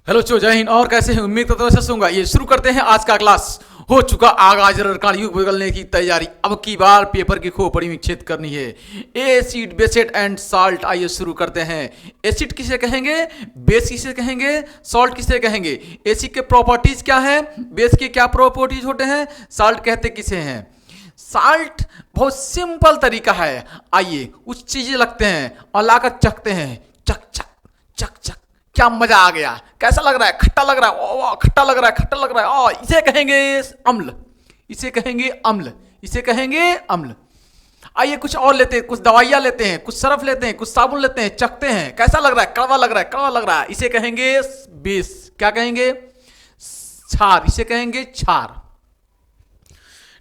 Hello बच्चों, जय हिंद। और कैसे हैं? उम्मीद करता हूं अच्छे होंगे। ये शुरू करते हैं आज का क्लास। हो चुका आगाज युग बदलने की तैयारी। अब की बार पेपर की खोपड़ी में छेद करनी है। Acid, बेसेट and salt. आइए शुरू करते हैं। एसिड किसे कहेंगे, बेस किसे कहेंगे, सॉल्ट किसे कहेंगे। एसिड के प्रॉपर्टीज क्या है, बेस के क्या प्रॉपर्टीज होते हैं, साल्ट कहते किसे हैं। साल्ट बहुत सिंपल तरीका है। आइए कुछ चीजें लगते हैं और लाकर चखते हैं। चक चक चक चक, क्या मजा आ गया। कैसा लग रहा है? खट्टा लग रहा है। ओ खट्टा लग रहा है, खट्टा लग रहा है। ओ इसे कहेंगे अम्ल, इसे कहेंगे अम्ल, इसे कहेंगे अम्ल। आइए कुछ और लेते हैं, कुछ दवाइयां लेते हैं, कुछ सरफ लेते हैं, कुछ साबुन लेते हैं, चखते हैं। कैसा लग रहा है? कड़वा लग रहा है, कड़वा लग रहा है। इसे कहेंगे बेस। क्या कहेंगे? क्षार। इसे कहेंगे क्षार।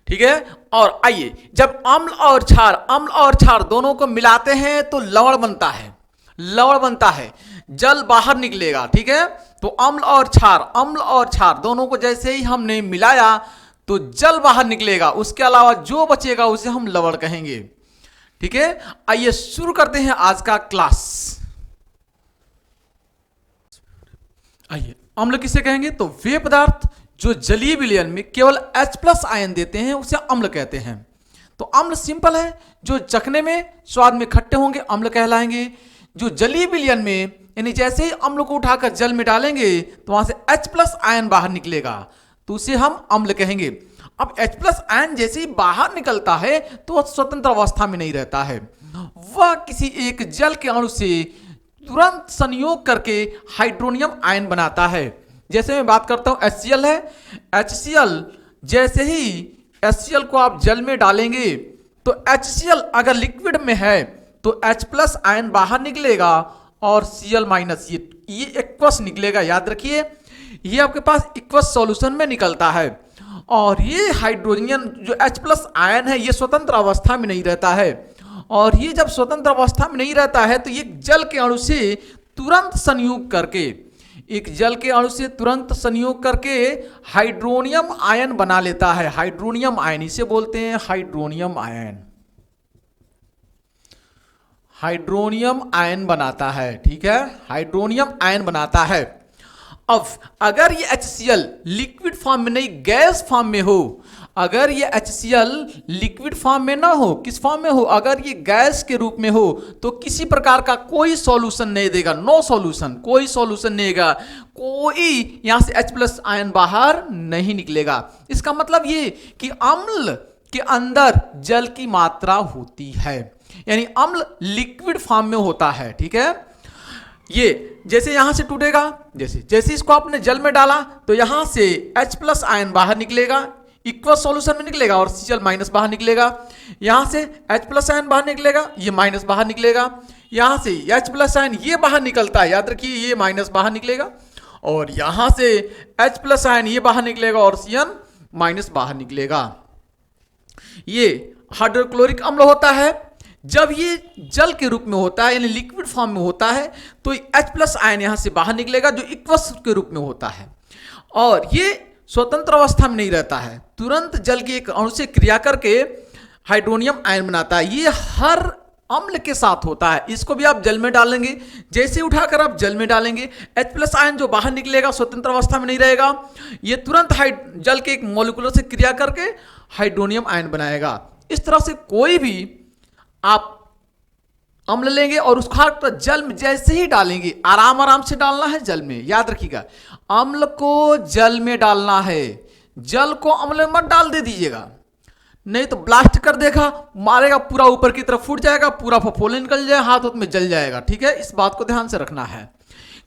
ठीक है। और आइए जब अम्ल और क्षार दोनों को मिलाते हैं तो लवण बनता है। लवण बनता है, जल बाहर निकलेगा। ठीक है। तो अम्ल और क्षार दोनों को जैसे ही हमने मिलाया तो जल बाहर निकलेगा। उसके अलावा जो बचेगा उसे हम लवण कहेंगे। ठीक है। आइए शुरू करते हैं आज का क्लास। आइए, अम्ल किसे कहेंगे? तो वे पदार्थ जो जलीय विलयन में केवल H+ आयन देते हैं उसे अम्ल कहते हैं। तो अम्ल सिंपल है, जो चखने में स्वाद में खट्टे होंगे अम्ल कहलाएंगे। जो जलीय विलयन में यानी जैसे ही अम्ल को उठाकर जल में डालेंगे तो वहां से H+ आयन बाहर निकलेगा तो उसे हम अम्ल कहेंगे। अब H+ आयन जैसे ही बाहर निकलता है तो वह स्वतंत्र अवस्था में नहीं रहता है। वह किसी एक जल के अणु से तुरंत संयोग करके हाइड्रोनियम आयन बनाता है। जैसे मैं बात करता हूं HCl है। HCl जैसे ही HCl को आप जल में डालेंगे तो HCl अगर लिक्विड में है तो H+ आयन बाहर निकलेगा और Cl- ये एक्वस निकलेगा। याद रखिए, ये आपके पास एक्वस सॉल्यूशन में निकलता है। और ये हाइड्रोजन जो H+ आयन है ये स्वतंत्र अवस्था में नहीं रहता है। और ये जब स्वतंत्र अवस्था में नहीं रहता है तो ये जल के अणु से तुरंत संयोग करके हाइड्रोनियम आयन बना लेता है। हाइड्रोनियम आयन इसे बोलते हैं हाइड्रोनियम आयन। हाइड्रोनियम आयन बनाता है। ठीक है, हाइड्रोनियम आयन बनाता है। अब अगर ये HCl लिक्विड फॉर्म में नहीं गैस फॉर्म में हो, अगर ये HCl लिक्विड फॉर्म में ना हो, किस फॉर्म में हो? अगर ये गैस के रूप में हो तो किसी प्रकार का कोई सॉल्यूशन नहीं देगा। नो सॉल्यूशन, कोई सॉल्यूशन नहीं देगा। कोई यहां से H+ आयन बाहर नहीं निकलेगा। इसका मतलब ये कि अम्ल के अंदर जल की मात्रा होती है, यानी अम्ल लिक्विड फॉर्म में होता है। ठीक है। ये जैसे यहां से टूटेगा, जैसे इसको आपने जल में डाला तो यहां से H+ आयन बाहर निकलेगा, इक्वस सॉल्यूशन में निकलेगा और Cl- बाहर निकलेगा। यहां से H+ आयन बाहर निकलेगा, ये माइनस बाहर निकलेगा। यहां से H+ आयन ये बाहर निकलता है, याद रखिए ये माइनस बाहर निकलेगा। और यहां से H+ आयन ये बाहर निकलेगा और Cn- बाहर निकलेगा। ये हाइड्रोक्लोरिक अम्ल होता है। जब ये जल के रूप में होता है यानी लिक्विड फॉर्म में होता है तो H+ आयन यहां से बाहर निकलेगा जो इक्वस के रूप में होता है। और ये स्वतंत्र अवस्था में नहीं रहता है, तुरंत जल के एक अणु से क्रिया करके हाइड्रोनियम आयन बनाता है। ये हर अम्ल के साथ होता है। इसको भी आप जल में डालेंगे, जैसे उठाकर आप जल में डालेंगे H+ आयन जो बाहर निकलेगा स्वतंत्र अवस्था में नहीं रहेगा, ये तुरंत जल के एक मॉलिक्यूल से क्रिया करके हाइड्रोनियम आयन बनाएगा। इस तरह से कोई भी आप अम्ल लेंगे और उसका जल में जैसे ही डालेंगे, आराम से डालना है जल में। याद रखिएगा, अम्ल को जल में डालना है, जल को अम्ल में मत डाल दे दीजिएगा, नहीं तो ब्लास्ट कर देगा, मारेगा, पूरा ऊपर की तरफ फूट जाएगा, पूरा फफोले निकल जाएगा, हाथ में जल जाएगा। ठीक है, इस बात को ध्यान से रखना है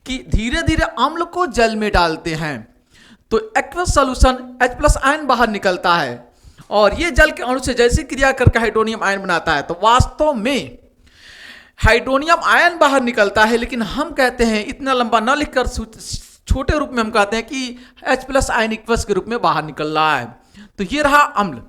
कि धीरे धीरे अम्ल को जल में डालते हैं तो एक्वस सॉल्यूशन H+ आयन बाहर निकलता है और ये जल के अणु से जैसे क्रिया करके हाइड्रोनियम आयन बनाता है। तो वास्तव में हाइड्रोनियम आयन बाहर निकलता है, लेकिन हम कहते हैं इतना लंबा ना लिखकर छोटे रूप में हम कहते हैं कि H+ आयन इक्वस के रूप में बाहर निकल रहा है। तो ये रहा अम्ल।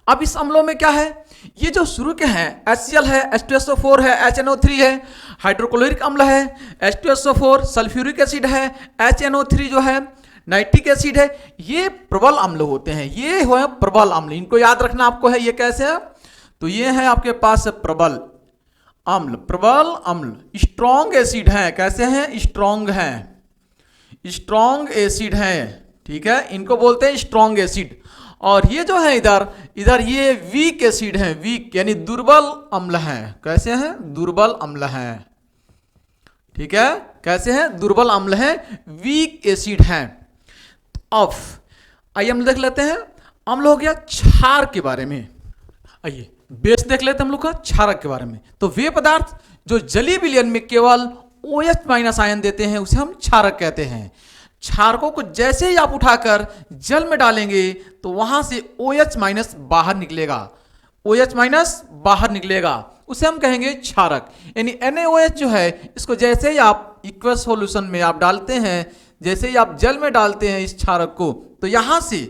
अब इस अम्लों में क्या है? ये जो शुरू के हैं HCl है, H2SO4 है, HNO3 है, हाइड्रोक्लोरिक अम्ल है, H2SO4, सल्फ्यूरिक एसिड है, HNO3 जो है नाइट्रिक एसिड है, ये प्रबल अम्ल होते हैं। ये है प्रबल अम्ल, इनको याद रखना आपको है। ये कैसे है? तो ये है आपके पास प्रबल अम्ल, स्ट्रॉन्ग एसिड हैं। कैसे हैं? स्ट्रॉन्ग हैं। स्ट्रॉन्ग एसिड हैं, ठीक है, इनको बोलते हैं स्ट्रॉन्ग एसिड। और ये जो है इधर इधर ये वीक एसिड हैं, वीक यानी दुर्बल अम्ल हैं। कैसे हैं? दुर्बल अम्ल हैं, ठीक है, कैसे हैं? दुर्बल अम्ल हैं, वीक एसिड हैं। अब आइए हम देख लेते हैं, अम्ल हो गया क्षार के बारे में। आइए बेस देख लेते हैं हम लोग का क्षारक के बारे में। तो वे पदार्थ जो जलीय विलयन में केवल OH माइनस आयन देते हैं उसे हम क्षारक कहते हैं। क्षारकों को जैसे ही आप उठाकर जल में डालेंगे तो वहां से OH माइनस बाहर निकलेगा, OH माइनस बाहर निकलेगा, उसे हम कहेंगे क्षारक। यानी NaOH जो है इसको जैसे ही आप इक्वस सॉल्यूशन में आप डालते हैं, जैसे ही आप जल में डालते हैं इस क्षारक को, तो यहां से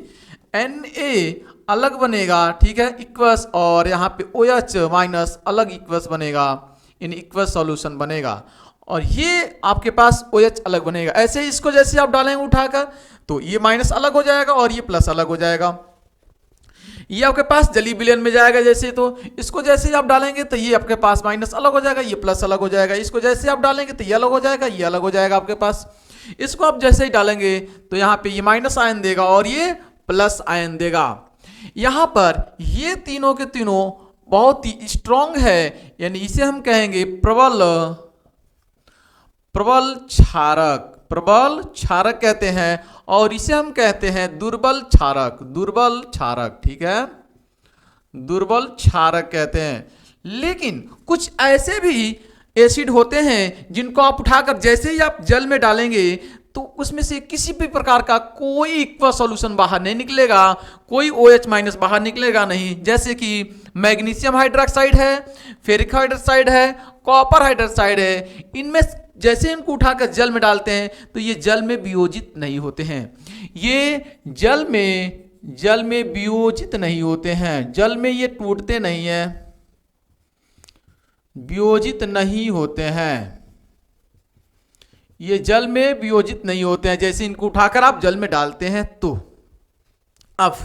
Na अलग बनेगा, ठीक है, इक्वस, और यहाँ पे OH माइनस अलग इक्वस बनेगा, इन इक्वस सॉल्यूशन बनेगा, और ये आपके पास OH अलग बनेगा। ऐसे ही इसको जैसे आप डालेंगे उठाकर तो ये माइनस अलग हो जाएगा और ये प्लस अलग हो जाएगा। ये आपके पास जलीय विलयन में जाएगा जैसे, तो इसको जैसे ही आप डालेंगे तो ये आपके पास माइनस अलग हो जाएगा, ये प्लस अलग हो जाएगा। इसको जैसे आप डालेंगे तो ये अलग हो जाएगा, ये अलग हो जाएगा आपके पास। इसको आप जैसे ही डालेंगे तो यहाँ पे ये माइनस आयन देगा और ये प्लस आयन देगा। यहाँ पर ये तीनों के तीनों बहुत ही स्ट्रॉन्ग है, यानी इसे हम कहेंगे प्रबल क्षारक, प्रबल क्षारक कहते हैं, और इसे हम कहते हैं दुर्बल क्षारक, दुर्बल क्षारक, ठीक है, दुर्बल क्षारक कहते हैं। लेकिन कुछ ऐसे भी एसिड होते हैं जिनको आप उठाकर जैसे ही आप जल में डालेंगे तो उसमें से किसी भी प्रकार का कोई इक्वस सॉल्यूशन बाहर नहीं निकलेगा, कोई OH माइनस बाहर निकलेगा नहीं। जैसे कि मैग्नीशियम हाइड्रोक्साइड है, फेरिक हाइड्रोक्साइड है, कॉपर हाइड्रोक्साइड है, इनमें जैसे इनको उठाकर जल में डालते हैं तो ये जल में वियोजित नहीं होते हैं, ये जल में वियोजित नहीं होते हैं, जल में ये टूटते नहीं है, वियोजित नहीं होते हैं, ये जल में वियोजित नहीं होते हैं। जैसे इनको उठाकर आप जल में डालते हैं तो अब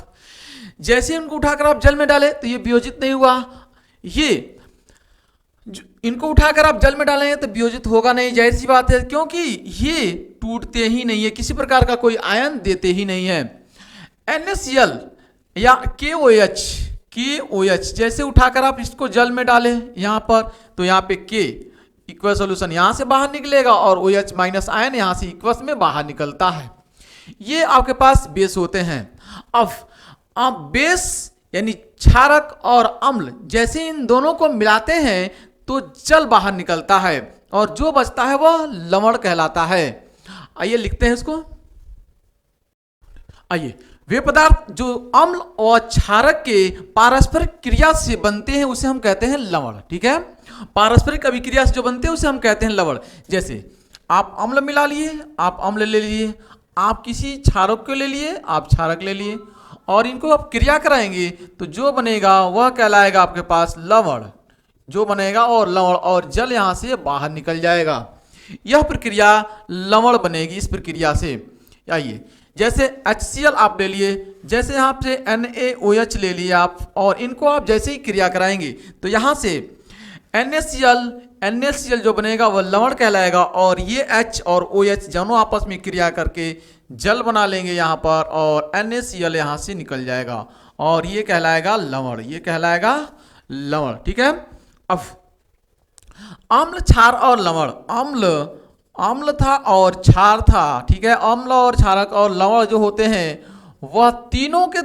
जैसे इनको उठाकर आप जल में डालें तो ये वियोजित नहीं हुआ, ये इनको उठाकर आप जल में डालेंगे तो वियोजित होगा नहीं, जाहिर सी बात है, क्योंकि ये टूटते ही नहीं है, किसी प्रकार का कोई आयन देते ही नहीं है। NaCl या KOH जैसे उठाकर आप इसको जल में डालें यहाँ पर तो यहाँ पे K इक्वस सॉल्यूशन यहाँ से बाहर निकलेगा और OH माइनस आयन यहाँ से इक्वस में बाहर निकलता है। ये आपके पास बेस होते हैं। अब आप बेस यानी क्षारक और अम्ल जैसे इन दोनों को मिलाते हैं तो जल बाहर निकलता है और जो बचता है वह लवण कहलाता है। आइए लिखते हैं इसको। आइए, वे पदार्थ जो अम्ल और क्षारक के पारस्परिक क्रिया से बनते हैं उसे हम कहते हैं लवण, ठीक है, पारस्परिक अभिक्रिया से जो बनते हैं उसे हम कहते हैं लवण। जैसे आप अम्ल मिला लिए, आप अम्ल ले लिए, आप किसी क्षारक को ले लिए, आप क्षारक ले लिए, और इनको आप क्रिया कराएंगे तो जो बनेगा वह कहलाएगा आपके पास लवण, जो बनेगा और लवण, और जल यहाँ से बाहर निकल जाएगा। यह प्रक्रिया लवण बनेगी इस प्रक्रिया से। आइए, जैसे HCl आप ले लिए, जैसे यहाँ से NaOH ले लिए आप, और इनको आप जैसे ही क्रिया कराएंगे तो यहाँ से NaCl जो बनेगा वह लवण कहलाएगा, और ये H और OH दोनों आपस में क्रिया करके जल बना लेंगे यहाँ पर, और NaCl यहाँ से निकल जाएगा और ये कहलाएगा लवण, ये कहलाएगा लवण, ठीक है। अब अम्ल, क्षार और लवण, अम्ल था और क्षार था, ठीक है, अम्ल और क्षारक और लवण जो होते हैं वह तीनों के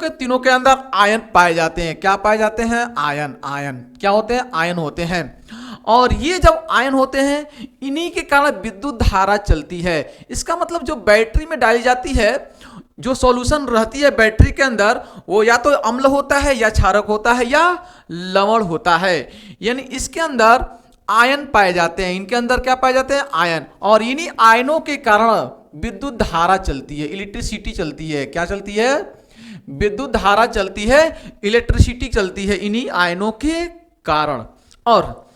तीनों के अंदर आयन पाए जाते हैं। क्या पाए जाते हैं? आयन क्या होते हैं? आयन होते हैं। और ये जब आयन होते हैं इन्हीं के कारण विद्युत धारा चलती है। इसका मतलब जो बैटरी में डाली जाती है, जो सॉल्यूशन रहती है बैटरी के अंदर, वो या तो अम्ल होता है या क्षारक होता है या लवण होता है, यानी इसके अंदर आयन पाए जाते हैं। इनके अंदर क्या पाए जाते हैं? आयन, और इन्हीं आयनों के कारण विद्युत धारा चलती है, इलेक्ट्रिसिटी चलती है। क्या चलती है? विद्युत धारा चलती है, इलेक्ट्रिसिटी चलती है इन्हीं आयनों के कारण। और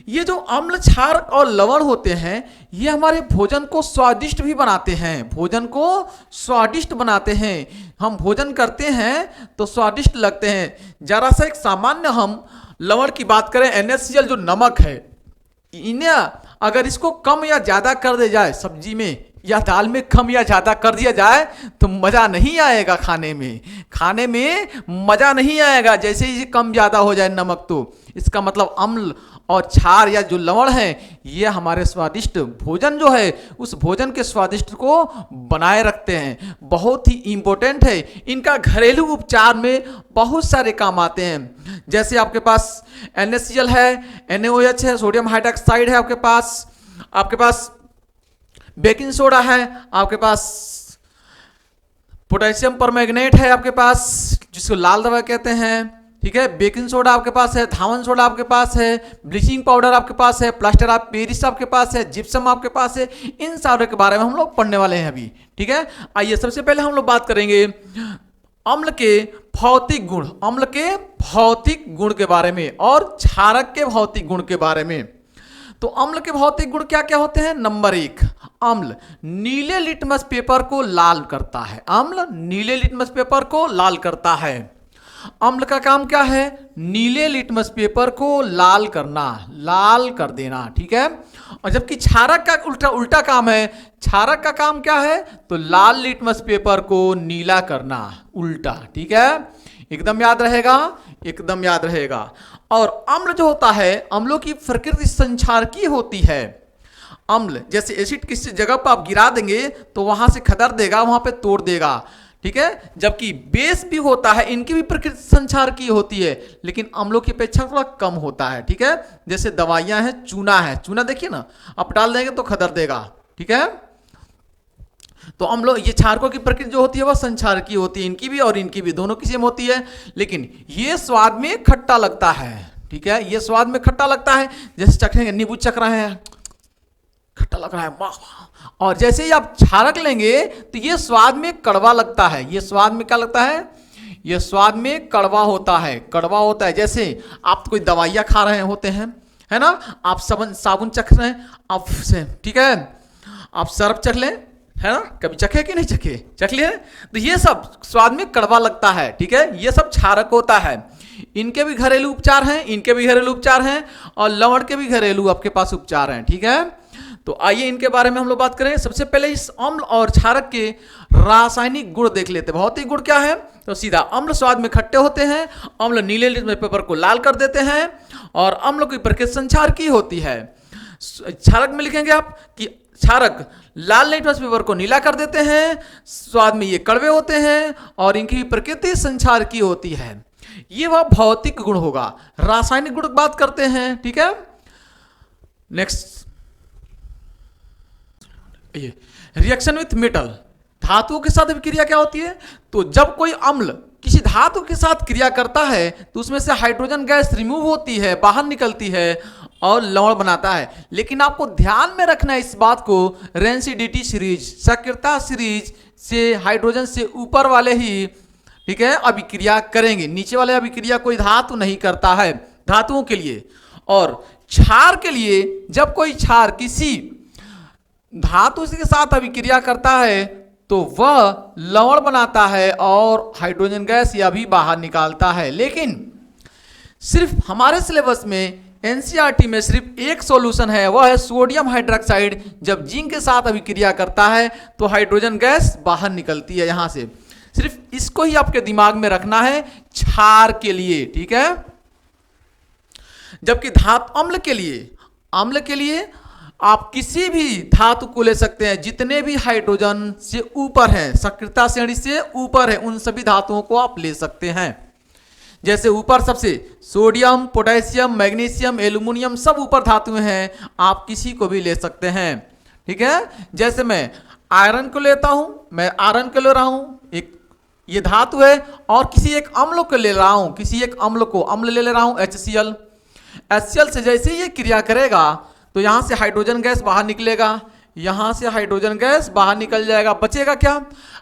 ये जो अम्ल, क्षार और लवण होते हैं ये हमारे भोजन को स्वादिष्ट भी बनाते हैं, भोजन को स्वादिष्ट बनाते हैं। हम भोजन करते हैं तो स्वादिष्ट लगते हैं। जरा सा एक सामान्य हम लवण की बात करें, NaCl जो नमक है, इन्हें अगर इसको कम या ज़्यादा कर दे जाए सब्जी में या दाल में, कम या ज़्यादा कर दिया जाए तो मज़ा नहीं आएगा खाने में, खाने में मज़ा नहीं आएगा। जैसे ही कम ज़्यादा हो जाए नमक, तो इसका मतलब अम्ल और क्षार या जो लवण है ये हमारे स्वादिष्ट भोजन जो है उस भोजन के स्वादिष्ट को बनाए रखते हैं। बहुत ही इम्पोर्टेंट है, इनका घरेलू उपचार में बहुत सारे काम आते हैं। जैसे आपके पास NaCl है, NaOH है, सोडियम हाइड्रोक्साइड है, आपके पास बेकिंग सोडा है, आपके पास पोटेशियम परमैंगनेट है, आपके पास जिसको लाल दवा कहते हैं, ठीक है, बेकिंग सोडा आपके पास है, धावन सोडा आपके पास है, ब्लीचिंग पाउडर आपके पास है, प्लास्टर ऑफ पेरिस आपके पास है, जिप्सम आपके पास है। इन सारे के बारे में हम लोग पढ़ने वाले हैं अभी, ठीक है। आइए सबसे पहले हम लोग बात करेंगे अम्ल के भौतिक गुण, अम्ल के भौतिक गुण के बारे में और क्षारक के भौतिक गुण के बारे में। तो अम्ल के भौतिक गुण क्या क्या होते हैं? नंबर 1, अम्ल नीले लिटमस पेपर को लाल करता है। अम्ल नीले लिटमस पेपर को लाल करता है। अम्ल का काम क्या है? नीले लिटमस पेपर को लाल करना, लाल कर देना, ठीक है। और जबकि क्षारक का उल्टा काम है। क्षारक का काम क्या है? तो लाल लिटमस पेपर को नीला करना, उल्टा, ठीक है। एकदम याद रहेगा, एकदम याद रहेगा। और अम्ल जो होता है, अम्लों की प्रकृति संक्षारकीय होती है। अम्ल जैसे एसिड किसी जगह पर आप गिरा देंगे तो वहां से खदर देगा, वहां पे तोड़ देगा, ठीक है। जबकि बेस भी होता है, इनकी भी प्रकृति संक्षारकीय होती है, लेकिन अम्लों की अपेक्षा थोड़ा कम होता है, ठीक है। जैसे दवाइयां हैं, चूना है, चूना देखिए ना, आप डाल देंगे तो खदर देगा, ठीक है। तो अम्लों, ये क्षारकों की प्रकृति जो होती है वह संक्षारकीय होती है, इनकी भी और इनकी भी, दोनों की सेम होती है। लेकिन ये स्वाद में खट्टा लगता है, ठीक है, ये स्वाद में खट्टा लगता है। जैसे चखेंगे, नींबू चख रहे हैं, खट्टा लग रहा है, वाह। और जैसे ही आप क्षारक लेंगे तो ये स्वाद में कड़वा लगता है। ये स्वाद में क्या लगता है? ये स्वाद में कड़वा होता है, कड़वा होता है। जैसे आप कोई दवाइयाँ खा रहे होते हैं, है ना, आप साबुन चख रहे हैं आप से, ठीक है, आप सर्फ चख लें, है ना, कभी चखे कि नहीं चखे? चख लिए। तो ये सब स्वाद में कड़वा लगता है, ठीक है, ये सब क्षारक होता है। इनके भी घरेलू उपचार हैं, इनके भी घरेलू उपचार हैं, और लवण के भी घरेलू आपके पास उपचार हैं, ठीक है। तो आइए इनके बारे में हम लोग बात करें। सबसे पहले इस अम्ल और क्षारक के रासायनिक गुण देख लेते हैं। भौतिक गुण क्या है? तो सीधा, अम्ल स्वाद में खट्टे होते हैं, अम्ल नीले लिटमस पेपर को लाल कर देते हैं, और अम्ल की प्रकृति संक्षारकीय होती है। क्षारक में लिखेंगे आप कि क्षारक लाल लिटमस पेपर को नीला कर देते हैं, स्वाद में ये कड़वे होते हैं, और इनकी प्रकृति संक्षारकीय होती है। ये वह भौतिक गुण होगा। रासायनिक गुण बात करते हैं, ठीक है। नेक्स्ट, ये रिएक्शन विथ मेटल, धातुओं के साथ अभिक्रिया क्या होती है? तो जब कोई अम्ल किसी धातु के साथ क्रिया करता है तो उसमें से हाइड्रोजन गैस रिमूव होती है, बाहर निकलती है और लवण बनाता है। लेकिन आपको ध्यान में रखना है इस बात को, रेंसिडिटी सीरीज, सक्रियता सीरीज से हाइड्रोजन से ऊपर वाले ही, ठीक है, अभिक्रिया करेंगे, नीचे वाले अभिक्रिया कोई धातु नहीं करता है धातुओं के लिए। और क्षार के लिए, जब कोई क्षार किसी धातु के साथ अभिक्रिया करता है तो वह लवण बनाता है और हाइड्रोजन गैस यह भी बाहर निकालता है। लेकिन सिर्फ हमारे सिलेबस में एनसीईआरटी में सिर्फ एक सॉल्यूशन है, वह है सोडियम हाइड्रोक्साइड। जब जिंक के साथ अभिक्रिया करता है तो हाइड्रोजन गैस बाहर निकलती है यहां से। सिर्फ इसको ही आपके दिमाग में रखना है क्षार के लिए, ठीक है। जबकि अम्ल के लिए आप किसी भी धातु को ले सकते हैं, जितने भी हाइड्रोजन से ऊपर हैं, सक्रियता श्रेणी से ऊपर है, उन सभी धातुओं को आप ले सकते हैं। जैसे ऊपर सबसे सोडियम, पोटेशियम, मैग्नीशियम, एल्यूमिनियम, सब ऊपर धातुएं हैं, आप किसी को भी ले सकते हैं, ठीक है। जैसे मैं आयरन को लेता हूं, मैं आयरन को ले रहा हूं, एक ये धातु है, और किसी एक अम्ल को ले रहा हूं, किसी एक अम्ल को अम्ल ले रहा हूं, HCl। HCl से जैसे ही ये क्रिया करेगा तो यहां से हाइड्रोजन गैस बाहर निकलेगा, यहां से हाइड्रोजन गैस बाहर निकल जाएगा, बचेगा क्या?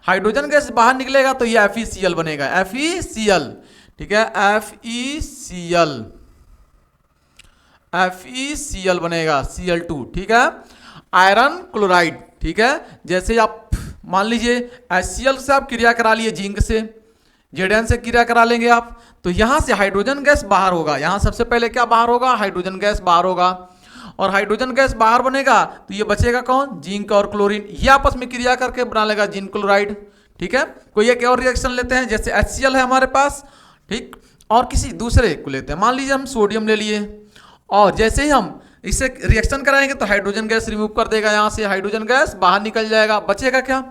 हाइड्रोजन गैस बाहर निकलेगा तो ये FeCl बनेगा, FeCl, ठीक है, FeCl बनेगा, Cl2, ठीक है। आयरन क्लोराइड, ठीक है, जैसे आप मान लीजिए HCl से आप क्रिया करा लिए, जिंक से, Zn से क्रिया करा लेंगे आप, तो यहां से हाइड्रोजन गैस बाहर होगा। यहां सबसे पहले क्या बाहर होगा? हाइड्रोजन गैस बाहर होगा। और हाइड्रोजन गैस बाहर बनेगा तो ये बचेगा कौन, जिंक और क्लोरीन, ये आपस में क्रिया करके बना लेगा जिंक क्लोराइड। ठीक है, कोई एक और रिएक्शन लेते हैं, जैसे HCl है हमारे पास, ठीक, और किसी दूसरे को लेते हैं, मान लीजिए हम सोडियम ले लिए, और जैसे ही हम इससे रिएक्शन कराएंगे तो हाइड्रोजन गैस रिमूव कर देगा, यहाँ से हाइड्रोजन गैस बाहर निकल जाएगा, बचेगा क्या,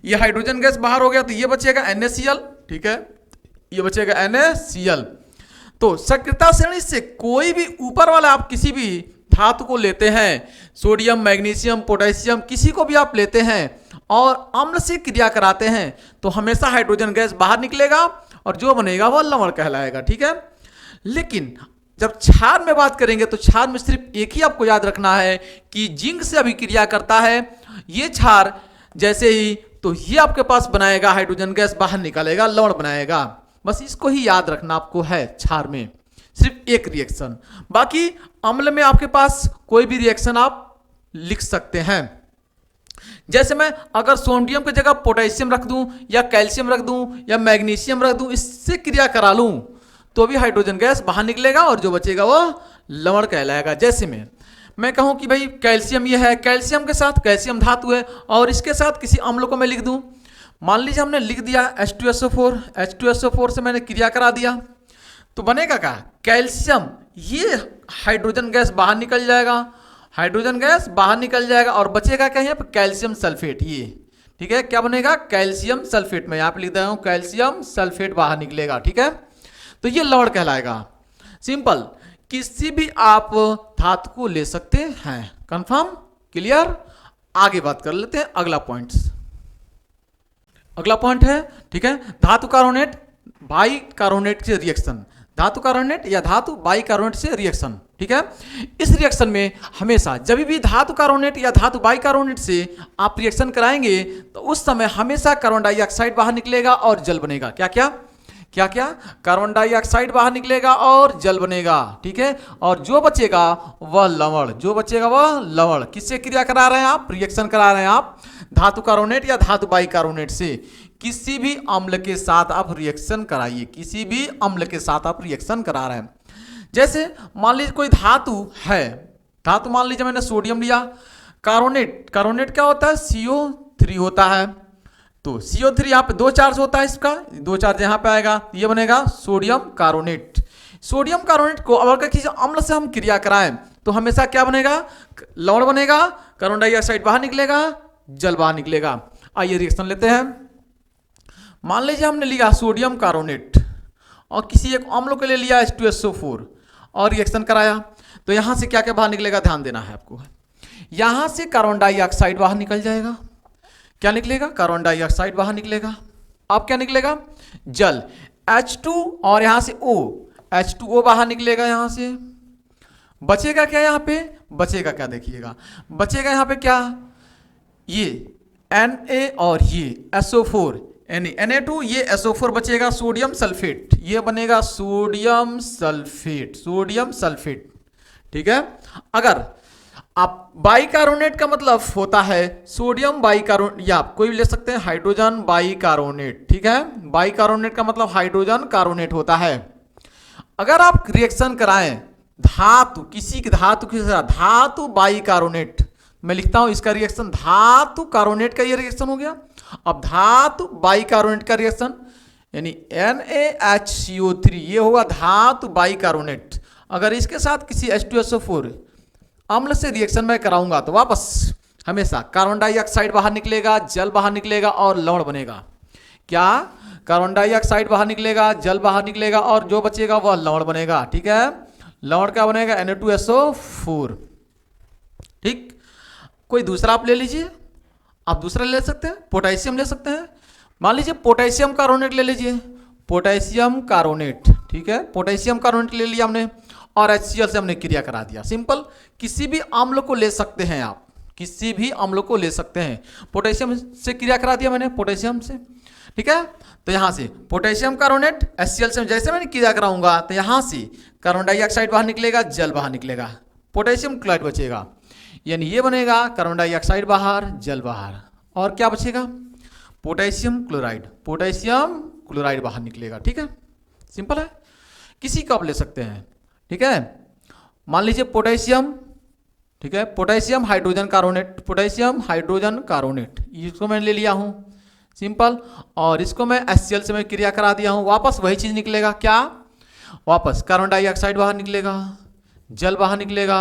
ये हाइड्रोजन गैस बाहर हो गया तो ये बचेगा NaCl, ठीक है, ये बचेगा NaCl। तो सक्रियता श्रेणी से कोई भी ऊपर वाला आप किसी भी धातु को लेते हैं, सोडियम, मैग्नीशियम, पोटेशियम, किसी को भी आप लेते हैं और अम्ल से क्रिया कराते हैं तो हमेशा हाइड्रोजन गैस बाहर निकलेगा और जो बनेगा वह लवण कहलाएगा। ठीक है, लेकिन जब क्षार में बात करेंगे तो क्षार में सिर्फ एक ही आपको याद रखना है कि जिंक से अभिक्रिया करता है ये क्षार, जैसे ही तो ये आपके पास बनाएगा हाइड्रोजन गैस बाहर निकालेगा, लवण बनाएगा, बस इसको ही याद रखना आपको है। क्षार में सिर्फ एक रिएक्शन, बाकी अम्ल में आपके पास कोई भी रिएक्शन आप लिख सकते हैं। जैसे मैं अगर सोडियम की जगह पोटेशियम रख दूं या कैल्शियम रख दूं या मैग्नीशियम रख दूं, इससे क्रिया करा लूं तो भी हाइड्रोजन गैस बाहर निकलेगा और जो बचेगा वह लवण कहलाएगा। जैसे मैं कहूं कि भाई कैल्शियम ये है, कैल्शियम के साथ कैल्शियम धातु है और इसके साथ किसी अम्ल को मैं लिख दूं, मान लीजिए हमने लिख दिया H2SO4, H2SO4 से मैंने क्रिया करा दिया तो बनेगा क्या, कैल्शियम, ये हाइड्रोजन गैस बाहर निकल जाएगा, हाइड्रोजन गैस बाहर निकल जाएगा और बचेगा क्या यहाँ पर कैल्शियम सल्फेट, ये ठीक है, क्या बनेगा, कैल्शियम सल्फेट, मैं यहाँ पे लिख रहा हूँ कैल्शियम सल्फेट बाहर निकलेगा। ठीक है, तो ये लवण कहलाएगा। सिंपल, किसी भी आप धातु को ले सकते हैं। कंफर्म, क्लियर, आगे बात कर लेते हैं अगला पॉइंट। अगला पॉइंट है, ठीक है, धातु कार्बोनेट बाई कार्बोनेट से रिएक्शन, धातु कार्बोनेट या धातु बाई कार्बोनेट से रिएक्शन। ठीक है, इस रिएक्शन में हमेशा जब भी धातु कार्बोनेट या धातु बाई कार्बोनेट से आप रिएक्शन कराएंगे तो उस समय हमेशा कार्बन डाइऑक्साइड बाहर निकलेगा और जल बनेगा। क्या क्या क्या क्या, कार्बन डाइऑक्साइड बाहर निकलेगा और जल बनेगा। ठीक है, और जो बचेगा वह लवण, जो बचेगा वह लवण। किससे क्रिया करा रहे हैं आप, रिएक्शन करा रहे हैं आप धातु कार्बोनेट या धातु बाई कार्बोनेट से। किसी भी अम्ल के साथ आप रिएक्शन कराइए, किसी भी अम्ल के साथ आप रिएक्शन करा रहे हैं। जैसे मान लीजिए कोई धातु है, धातु मान लीजिए मैंने सोडियम लिया, कार्बोनेट, कार्बोनेट क्या होता है, CO3 होता है, तो CO3 यहाँ पे 2 चार्ज होता है, इसका 2 चार्ज यहाँ पे आएगा, ये बनेगा सोडियम कार्बोनेट। सोडियम कार्बोनेट को अगर किसी अम्ल से हम क्रिया कराएं तो हमेशा क्या बनेगा, लवण बनेगा, कार्बन डाइऑक्साइड बाहर निकलेगा, जल बाहर निकलेगा। आइए रिएक्शन लेते हैं। मान लीजिए हमने लिया सोडियम कार्बोनेट और किसी एक अम्ल के लिए लिया H2SO4 और रिएक्शन कराया तो यहाँ से क्या क्या बाहर निकलेगा, ध्यान देना है आपको। यहाँ से कार्बन डाइऑक्साइड बाहर निकल जाएगा, क्या निकलेगा, कार्बन डाइऑक्साइड बाहर निकलेगा। अब क्या निकलेगा, जल, H2 और यहाँ से O, H2O बाहर निकलेगा। यहाँ से बचेगा क्या, यहाँ पे बचेगा क्या, देखिएगा बचेगा यहाँ पे क्या, ये Na और ये SO4, Na2, ये SO4 बचेगा, सोडियम सल्फेट, ये बनेगा सोडियम सल्फेट, सोडियम सल्फेट। ठीक है, अगर आप बाइकार्बोनेट का मतलब होता है सोडियम बाइकार्बोनेट, या आप कोई भी ले सकते हैं हाइड्रोजन बाइकार्बोनेट। ठीक है, बाइकार्बोनेट का मतलब हाइड्रोजन कार्बोनेट होता है। अगर आप रिएक्शन कराएं धातु, किसी की धातु के साथ, धातु बाइकार्बोनेट, मैं लिखता हूं इसका रिएक्शन, धातु कार्बोनेट का ये रिएक्शन हो गया। अब धातु बाइकार्बोनेट का रिएक्शन यानी NaHCO3, ये होगा धातु बाइकार्बोनेट। अगर इसके साथ किसी H2SO4 अम्ल से रिएक्शन में कराऊंगा तो वापस हमेशा कार्बन डाइऑक्साइड बाहर निकलेगा, जल बाहर निकलेगा और लवण बनेगा। क्या, कार्बन डाइऑक्साइड बाहर निकलेगा, जल बाहर निकलेगा और जो बचेगा वह लवण बनेगा। ठीक है, लवण क्या बनेगा, Na2SO4। ठीक, कोई दूसरा आप ले लीजिए, आप दूसरा ले सकते हैं, पोटेशियम ले सकते हैं। मान लीजिए पोटेशियम कार्बोनेट ले लीजिए, पोटेशियम कार्बोनेट। ठीक है, पोटेशियम कार्बोनेट ले लिया हमने और HCl से हमने क्रिया करा दिया। सिंपल, किसी भी अम्ल को ले सकते हैं आप, किसी भी अम्ल को ले सकते हैं। पोटेशियम से क्रिया करा दिया मैंने, पोटेशियम से। ठीक है, तो यहाँ से पोटेशियम कार्बोनेट HCl से जैसे मैंने क्रिया कराऊंगा तो यहाँ से कार्बन डाइऑक्साइड बाहर निकलेगा, जल बाहर निकलेगा, पोटेशियम क्लोराइड बचेगा, यानी ये बनेगा कार्बन डाइऑक्साइड बाहर, जल बाहर, और क्या बचेगा, पोटेशियम क्लोराइड, पोटेशियम क्लोराइड बाहर निकलेगा। ठीक है, सिंपल है, किसी का आप ले सकते हैं। ठीक है, मान लीजिए पोटेशियम ठीक है, potassium hydrogen carbonate, potassium hydrogen carbonate, इसको मैं ले लिया हूँ सिंपल, और इसको मैं HCl से मैं क्रिया करा दिया हूँ, वापस वही चीज निकलेगा, क्या, वापस कार्बन डाइऑक्साइड बाहर निकलेगा, जल बाहर निकलेगा,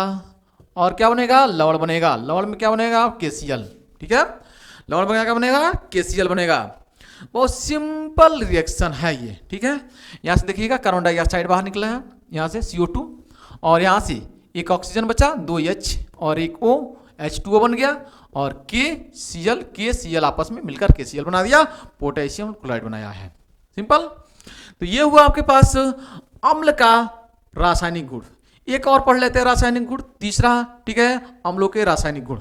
और क्या बनेगा, लवण बनेगा, लवण में क्या बनेगा, KCl, ठीक है, लवण बनेगा, क्या बनेगा, KCl बनेगा। बहुत सिंपल रिएक्शन है ये, ठीक है। यहाँ से देखिएगा कार्बन डाइऑक्साइड बाहर निकला है, यहाँ से CO2, और यहाँ से एक ऑक्सीजन बचा, 2 H और एक O, H2O बन गया, और KCl आपस में मिलकर KCl बना दिया, पोटेशियम क्लोराइड बनाया है, सिंपल। तो ये हुआ आपके पास अम्ल का रासायनिक गुण। एक और पढ़ लेते हैं रासायनिक गुण, तीसरा, ठीक है, अम्लों के रासायनिक गुण।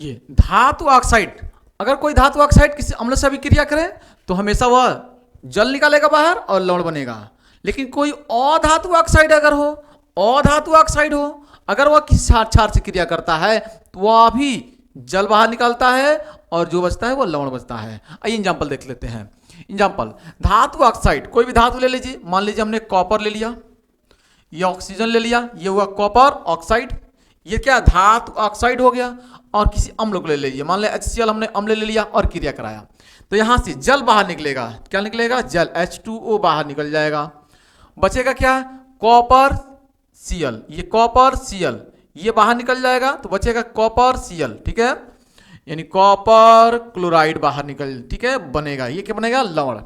ये धातु ऑक्साइड, अगर कोई धातु ऑक्साइड किसी अम्ल से अभिक्रिया करे तो हमेशा वह जल निकालेगा बाहर और लवण बनेगा। लेकिन कोई अधातु ऑक्साइड अगर हो, अधातु ऑक्साइड हो, अगर वह किसी क्षार से क्रिया करता है तो वह भी जल बाहर निकालता है और जो बचता है वो लवण बचता है। आइए एग्जाम्पल देख लेते हैं। एग्जाम्पल, धातु ऑक्साइड, कोई भी धातु ले लीजिए, मान लीजिए हमने कॉपर ले लिया, ये ऑक्सीजन ले लिया, ये हुआ कॉपर ऑक्साइड, ये क्या धातु ऑक्साइड हो गया। और किसी अम्ल को ले लीजिए, मान लिया HCl, हमने अम्ल ले लिया और क्रिया कराया, तो यहां से जल बाहर निकलेगा, क्या निकलेगा, जल, H2O बाहर निकल जाएगा, बचेगा क्या, कॉपर Cl, ये कॉपर Cl ये बाहर निकल जाएगा तो बचेगा कॉपर Cl, ठीक है, यानी कॉपर क्लोराइड बाहर निकल, ठीक है, बनेगा, ये क्या बनेगा, लवण।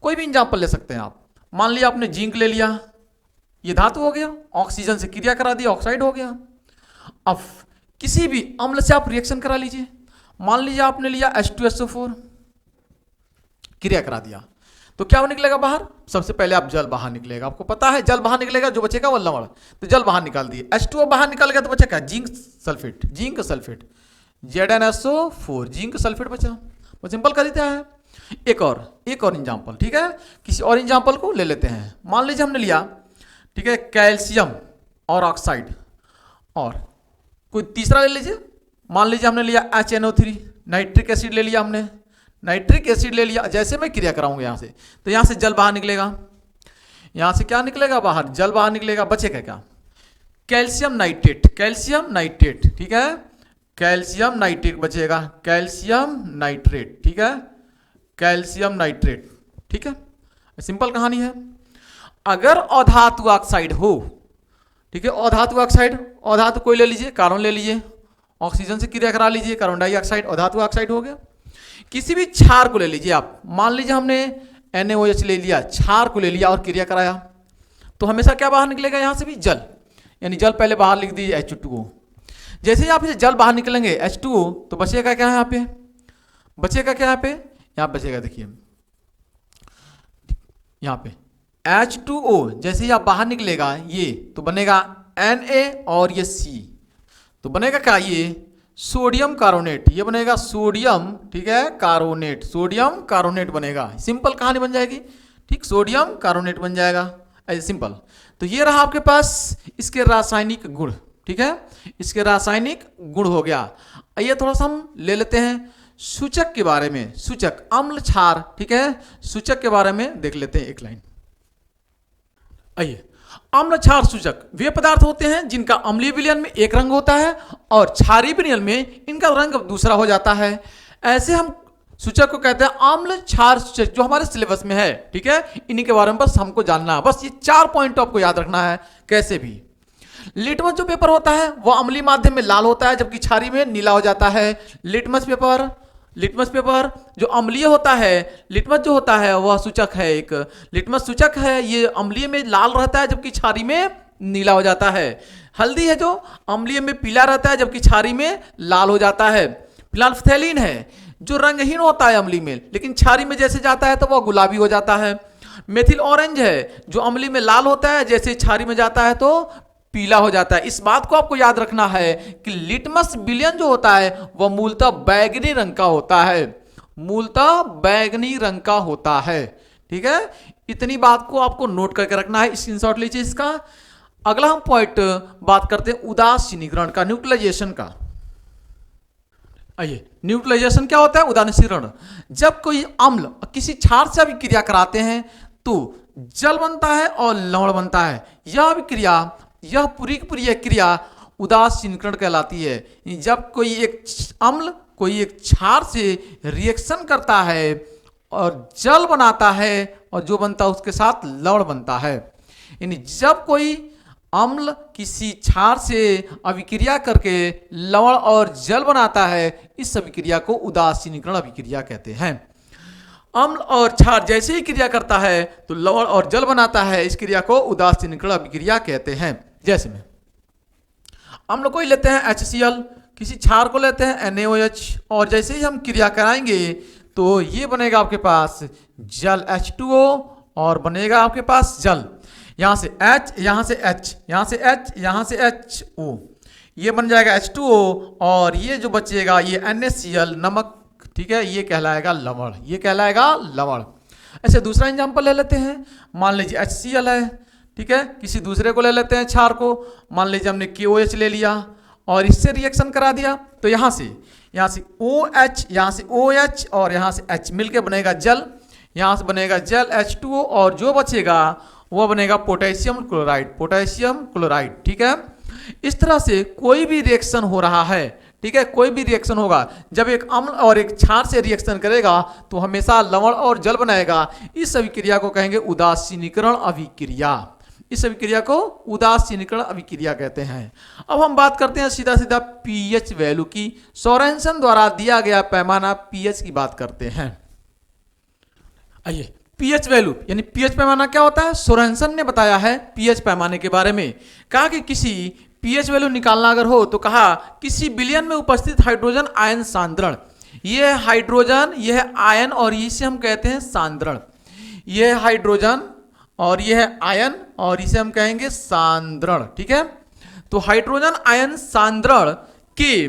कोई भी एग्जाम्पल ले सकते हैं आप, मान लिया आपने जिंक ले लिया, ये धातु हो गया, ऑक्सीजन से क्रिया करा दिया, ऑक्साइड हो गया। अब किसी भी अम्ल से आप रिएक्शन करा लीजिए, मान लीजिए आपने लिया H2SO4, क्रिया करा दिया तो क्या निकलेगा बाहर, सबसे पहले आप जल बाहर निकलेगा, आपको पता है जल बाहर निकलेगा, जो बचेगा वो लवण, तो जल बाहर निकाल दिए, H2O बाहर निकल गया तो बचेगा zinc sulphate, zinc sulphate, ZnSO4, zinc sulphate बचा, वो सिंपल कर देता है। एक और एग्जाम्पल, ठीक है, किसी और एग्जाम्पल को ले लेते हैं, मान लीजिए हमने लिया, ठीक है, कैल्शियम और ऑक्साइड, और कोई तीसरा ले लीजिए, मान लीजिए हमने लिया HNO3, नाइट्रिक एसिड ले लिया हमने, नाइट्रिक एसिड ले लिया, जैसे मैं क्रिया कराऊंगा यहाँ से तो यहाँ से जल बाहर निकलेगा, यहाँ से क्या निकलेगा बाहर, जल बाहर निकलेगा, बचेगा क्या, कैल्शियम नाइट्रेट, कैल्शियम नाइट्रेट, ठीक है, कैल्शियम नाइट्रेट बचेगा, कैल्शियम नाइट्रेट, ठीक है, कैल्शियम नाइट्रेट, ठीक है, सिंपल कहानी है। अगर अधातु ऑक्साइड हो, ठीक है, अधातु ऑक्साइड, अधातु कोई ले लीजिए, कार्बन ले लीजिए, ऑक्सीजन से क्रिया करा लीजिए, कार्बन डाइऑक्साइड अधातु ऑक्साइड हो गया। किसी भी क्षार को ले लीजिए आप, मान लीजिए हमने NaOH ले लिया, क्षार को ले लिया और क्रिया कराया तो हमेशा क्या बाहर निकलेगा, यहाँ से भी जल, यानी जल पहले बाहर लिख दीजिए H2O, जैसे ही आप इसे जल बाहर निकलेंगे H2O तो बचेगा क्या, यहाँ पे बचेगा क्या, यहाँ बचेगा, देखिए यहाँ पे H2O, जैसे ही आप बाहर निकलेगा ये तो बनेगा Na और ये C, तो बनेगा क्या, ये सोडियम कार्बोनेट, ये बनेगा सोडियम, ठीक है, कार्बोनेट, सोडियम कार्बोनेट बनेगा, सिंपल कहानी बन जाएगी, ठीक, सोडियम कार्बोनेट बन जाएगा, ऐसे सिंपल। तो ये रहा आपके पास इसके रासायनिक गुण, ठीक है, इसके रासायनिक गुण हो गया। आइए थोड़ा सा हम ले लेते हैं सूचक के बारे में, सूचक अम्ल क्षार, ठीक है, सूचक के बारे में देख लेते हैं एक लाइन। आइए, अम्ल क्षार सूचक वे पदार्थ होते हैं जिनका अम्लीय विलयन में एक रंग होता है और क्षारीय विलयन में इनका रंग दूसरा हो जाता है। ऐसे हम सूचक को कहते हैं अम्ल क्षार सूचक, जो हमारे सिलेबस में है, ठीक है, इन्हीं के बारे में बस हमको जानना है, बस ये 4 पॉइंट आपको याद रखना है कैसे भी। लिटमस जो पेपर होता है वह अम्लीय माध्यम में लाल होता है जबकि क्षारीय में नीला हो जाता है। लिटमस पेपर जो अम्लीय होता है, लिटमस जो होता है वह सूचक है, एक लिटमस सूचक है, ये अम्लीय में लाल रहता है जबकि क्षारीय में नीला हो जाता है। हल्दी है जो अम्लीय में पीला रहता है जबकि क्षारीय में लाल हो जाता है। फिनाल्फ्थैलीन है जो रंगहीन होता है अम्लीय में, लेकिन क्षारीय में जैसे जाता है तो वह गुलाबी हो जाता है। मेथिल ऑरेंज है जो अम्लीय में लाल होता है, जैसे क्षारीय में जाता है तो पीला हो जाता है। इस बात को आपको याद रखना है कि लिटमस विलयन जो होता है वह मूलतः बैगनी रंग का होता है, मूलतः बैगनी रंग का होता है, ठीक है, इतनी बात को आपको नोट करके रखना है, स्क्रीनशॉट लीजिए इसका। अगला हम पॉइंट बात करते हैं उदासीनीकरण का, न्यूट्रलाइजेशन का। आइए, न्यूट्रलाइजेशन क्या होता है, उदासीनीकरण, जब कोई अम्ल किसी क्षार से अभिक्रिया कराते हैं तो जल बनता है और लवण बनता है। यह अभिक्रिया यह पूरी की पूरी एक क्रिया उदासीनीकरण कहलाती है। जब कोई एक अम्ल कोई एक क्षार से रिएक्शन करता है और जल बनाता है और जो बनता है उसके साथ लवण बनता है। यानी जब कोई अम्ल किसी क्षार से अभिक्रिया करके लवण और जल बनाता है, इस अभिक्रिया को उदासीनीकरण अभिक्रिया कहते हैं। अम्ल और क्षार जैसे ही क्रिया करता है तो लवण और जल बनाता है, इस क्रिया को उदासीनीकरण अभिक्रिया कहते हैं। जैसे में अम्ल को ही लेते हैं HCl, किसी क्षार को लेते हैं NaOH, और जैसे ही हम क्रिया कराएंगे तो ये बनेगा आपके पास जल H2O और बनेगा आपके पास जल। यहाँ से H, यहाँ से H, यहाँ से H, यहाँ से HO, ये बन जाएगा H2O और ये जो बचेगा ये NaCl नमक, ठीक है, ये कहलाएगा लवण, ये कहलाएगा लवण। ऐसे दूसरा एग्जाम्पल ले लेते हैं। मान लीजिए HCl है, ठीक है, किसी दूसरे को ले लेते हैं क्षार को। मान लीजिए हमने KOH ले लिया और इससे रिएक्शन करा दिया तो यहाँ से OH, यहाँ से OH और यहाँ से H मिलके बनेगा जल। यहाँ से बनेगा जल H2O और जो बचेगा वो बनेगा पोटेशियम क्लोराइड, पोटेशियम क्लोराइड, ठीक है। इस तरह से कोई भी रिएक्शन हो रहा है, ठीक है, कोई भी रिएक्शन होगा, जब एक अम्ल और एक क्षार से रिएक्शन करेगा तो हमेशा लवण और जल बनाएगा। इस अभिक्रिया को कहेंगे उदासीनीकरण अभिक्रिया। इस अभिक्रिया को उदासीनीकरण अभिक्रिया कहते हैं। अब हम बात करते हैं सीधा सीधा पीएच वैल्यू की। सोरेनसन द्वारा दिया गया पैमाना पीएच की बात करते हैं। आइए, पीएच वैल्यू यानी पीएच पैमाना क्या होता है, सोरेनसन ने बताया है पीएच पैमाने के बारे में। कहा कि किसी पीएच वैल्यू निकालना अगर हो तो कहा किसी विलयन में उपस्थित हाइड्रोजन आयन सांद्रण, ये हाइड्रोजन, यह है आयन और इसे हम कहते हैं सांद्रण। यह है हाइड्रोजन और यह है आयन और इसे हम कहेंगे सांद्रण, ठीक है। तो हाइड्रोजन आयन सांद्रण के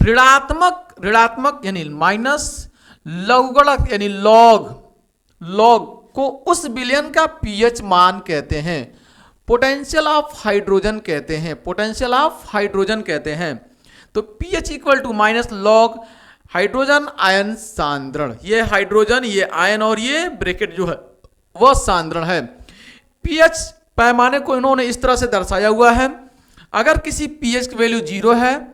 ऋणात्मक यानी माइनस, लघुगणक यानी लॉग को उस विलयन का पीएच मान कहते हैं, पोटेंशियल ऑफ हाइड्रोजन कहते हैं, पोटेंशियल ऑफ हाइड्रोजन कहते हैं। तो pH equal to minus log hydrogen ion सांद्रण, ये हाइड्रोजन, ये आयन और ये ब्रैकेट जो है वह सांद्रण है। पीएच पैमाने को इन्होंने इस तरह से दर्शाया हुआ है। अगर किसी पीएच की वैल्यू 0 है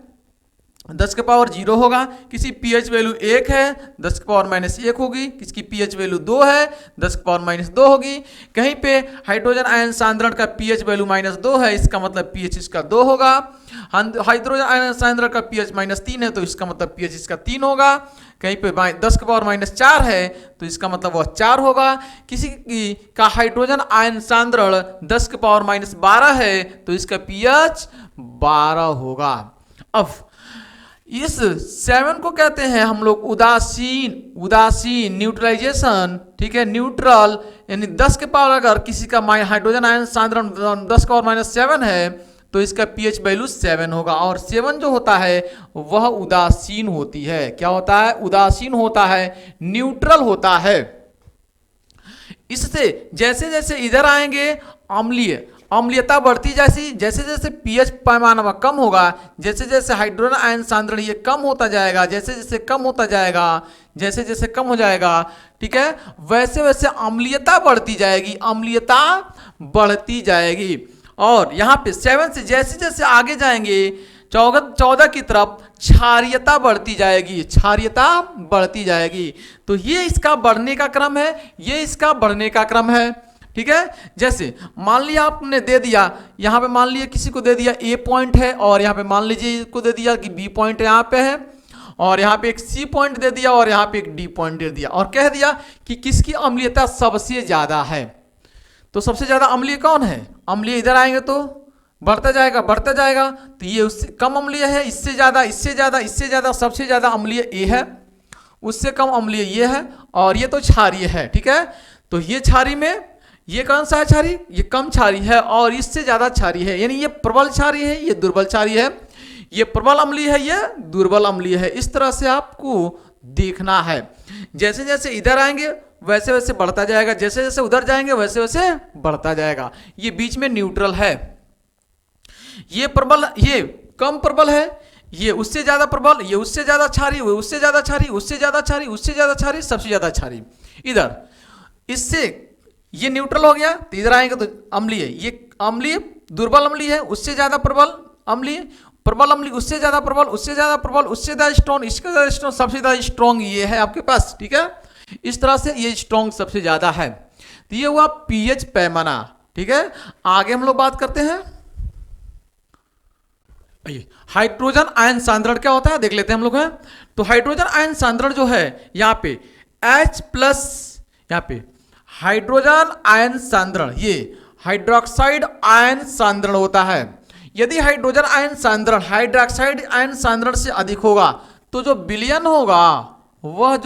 10 के पावर 0 होगा, किसी पीएच वैल्यू 1 है 10 के पावर -1 होगी, किसकी पीएच वैल्यू 2 है 10 के पावर -2 होगी। कहीं पे हाइड्रोजन आयन सांद्रण का पीएच वैल्यू -2 है, इसका मतलब पीएच इसका 2 होगा। हाइड्रोजन आयन सांद्रण का पीएच -3 है तो इसका मतलब पीएच इसका 3 होगा। कहीं पे 10 के पावर -4 है तो इसका मतलब वह 4 होगा। किसी का हाइड्रोजन आयन सांद्रण 10 के पावर -12 है तो इसका पीएच 12 होगा। अब इस 7 को कहते हैं हम लोग उदासीन न्यूट्रलाइजेशन, ठीक है, न्यूट्रल यानी 10 के पावर अगर किसी का हाइड्रोजन आयन सांद्रण 10 के पावर -7 है तो इसका पीएच वैल्यू 7 होगा। और 7 जो होता है वह उदासीन होती है। क्या होता है, उदासीन होता है, न्यूट्रल होता है। इससे जैसे जैसे इधर आएंगे अम्लीयता बढ़ती जैसे जैसे पीएच पैमाना कम होगा, जैसे जैसे हाइड्रोजन आयन सांद्रण ये कम होता जाएगा, जैसे जैसे कम होता जाएगा, जैसे जैसे कम हो जाएगा, ठीक है, वैसे वैसे अम्लीयता बढ़ती जाएगी, अम्लीयता बढ़ती जाएगी। और यहाँ पे 7 से जैसे जैसे आगे जाएंगे 14 की तरफ क्षारीयता बढ़ती जाएगी, क्षारीयता बढ़ती जाएगी। तो ये इसका बढ़ने का क्रम है, ये इसका बढ़ने का क्रम है, ठीक है। जैसे मान लिया आपने दे दिया, यहाँ पे मान लिया किसी को दे दिया A पॉइंट है और यहाँ पे मान लीजिए इसको दे दिया कि B पॉइंट यहाँ पे है और यहाँ पे एक C पॉइंट दे दिया और यहाँ पे एक D पॉइंट दे दिया और कह दिया कि किसकी अम्लीयता सबसे ज्यादा है। तो सबसे ज्यादा अम्लीय कौन है, अम्लीय इधर आएंगे तो बढ़ता जाएगा। तो ये उससे कम अम्लीय है, इससे ज्यादा, इससे ज्यादा, इससे ज्यादा, सबसे ज्यादा अम्लीय A है, उससे कम अम्लीय ये है और ये तो क्षारीय है, ठीक है। तो ये क्षारी में ये कौन सा है क्षारी, ये कम क्षारी है और इससे ज्यादा क्षारी है, यानी ये प्रबल क्षारी है, ये दुर्बल क्षारी है, ये प्रबल अम्लीय है, ये दुर्बल अम्लीय है। इस तरह से आपको देखना है। जैसे जैसे इधर आएंगे वैसे वैसे बढ़ता जाएगा, जैसे जैसे उधर जाएंगे वैसे वैसे बढ़ता जाएगा। ये बीच में न्यूट्रल है, ये प्रबल, ये कम प्रबल है, ये उससे ज्यादा प्रबल, ये उससे ज्यादा क्षारी, वो उससे ज्यादा क्षारी, उससे ज्यादा क्षारी, उससे ज्यादा क्षारी, सबसे ज्यादा क्षारी इधर। इससे ये न्यूट्रल हो गया तो इधर आएंगे तो अम्लीय, ये अम्लीय दुर्बल अम्लीय है उससे ज्यादा प्रबल अम्लीय, प्रबल अम्लीय उससे ज्यादा प्रबल, उससे ज्यादा प्रबल, उससे ज्यादा स्ट्रॉन्ग, इससे ज्यादा स्ट्रॉन्ग, सबसे ज्यादा स्ट्रॉन्ग ये है आपके पास, ठीक है। इस तरह से ये स्ट्रॉन्ग सबसे ज्यादा है। तो ये हुआ पीएच पैमाना, ठीक है। आगे हम लोग बात करते हैं हाइड्रोजन आयन सांद्रण क्या होता है, देख लेते हैं हम लोग हैं। तो हाइड्रोजन आयन सांद्रण जो है यहाँ पे H+, यहाँ पे हाइड्रोजन आयन सांद्रण, ये हाइड्रोक्साइड आयन सांद्रण होता है। यदि हाइड्रोजन आयन सांद्रण हाइड्रोक्साइड आयन सांद्रण से अधिक होगा तो जो विलयन होगा वह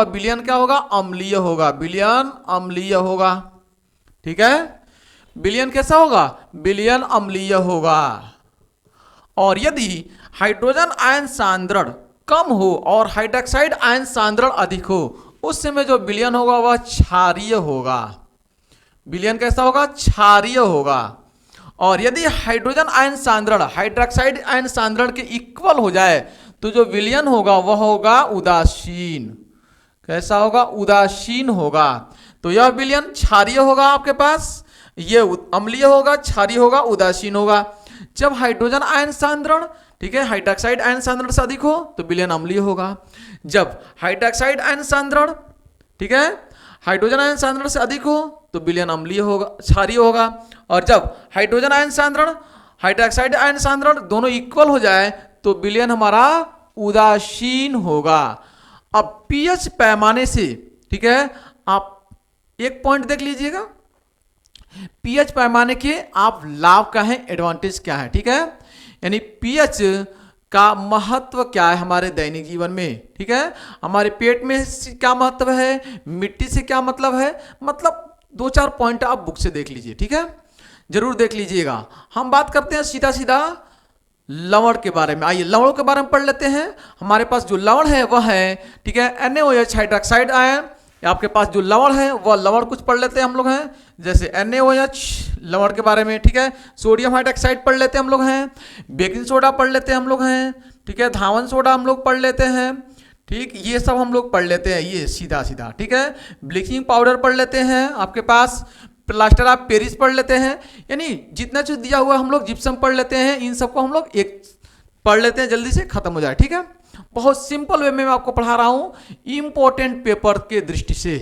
विलयन क्या होगा, अम्लीय होगा, विलयन अम्लीय होगा, ठीक है। विलयन कैसा होगा, विलयन अम्लीय होगा। और यदि हाइड्रोजन आयन सांद्रण कम हो और हाइड्रोक्साइड आयन सांद्रण अधिक हो, उस समय जो विलयन होगा वह क्षारीय होगा। विलयन कैसा होगा, क्षारीय होगा। और यदि हाइड्रोजन आयन सांद्रण हाइड्रोक्साइड आयन सांद्रण के इक्वल हो जाए तो जो विलयन होगा वह होगा उदासीन। कैसा होगा, उदासीन होगा। तो यह विलयन क्षारीय होगा आपके पास, ये अम्लीय होगा, क्षारीय होगा, उदासीन होगा। जब हाइड्रोजन आयन सांद्रण, ठीक है, हाइड्रोक्साइड आयन सांद्रण से अधिक हो तो विलयन अम्लीय होगा। जब हाइड्रोक्साइड आयन सांद्रण, ठीक है, हाइड्रोजन आयन सांद्रण से अधिक हो तो विलयन अम्लीय होगा, क्षारीय होगा। और जब हाइड्रोजन आयन सांद्रण हाइड्रोक्साइड आयन सांद्रण दोनों इक्वल हो जाए तो विलयन हमारा उदासीन होगा। अब पीएच पैमाने से, ठीक है, आप एक पॉइंट देख लीजिएगा, पीएच पैमाने के आप लाभ क्या है, एडवांटेज क्या है, ठीक है। यानी पीएच का महत्व क्या है हमारे दैनिक जीवन में, ठीक है। हमारे पेट में क्या महत्व है, मिट्टी से क्या मतलब है, मतलब 2-4 पॉइंट आप बुक से देख लीजिए, ठीक है, जरूर देख लीजिएगा। हम बात करते हैं सीधा सीधा लवण के बारे में। आइए लवणों के बारे में पढ़ लेते हैं। हमारे पास जो लवण है वह है, ठीक है, NaOH हाइड्रोक्साइड आयन। आपके पास जो लवण है वह लवण कुछ पढ़ लेते हैं हम लोग हैं, जैसे NaOH लवण के बारे में, ठीक है। सोडियम हाइड्रोक्साइड पढ़ लेते हैं हम लोग हैं, बेकिंग सोडा पढ़ लेते हैं हम लोग हैं, ठीक है, धावन सोडा हम लोग पढ़ लेते हैं, ठीक, ये सब हम लोग पढ़ लेते हैं, ये सीधा सीधा, ठीक है। ब्लीचिंग पाउडर पढ़ लेते हैं, आपके पास प्लास्टर ऑफ पेरिस पढ़ लेते हैं। यानी जितना चीज दिया हुआ हम लोग, जिप्सम पढ़ लेते हैं, इन सबको हम लोग एक पढ़ लेते हैं, जल्दी से खत्म हो जाए, ठीक है। बहुत सिंपल वे में मैं आपको पढ़ा रहा हूं इंपॉर्टेंट पेपर के दृष्टि से।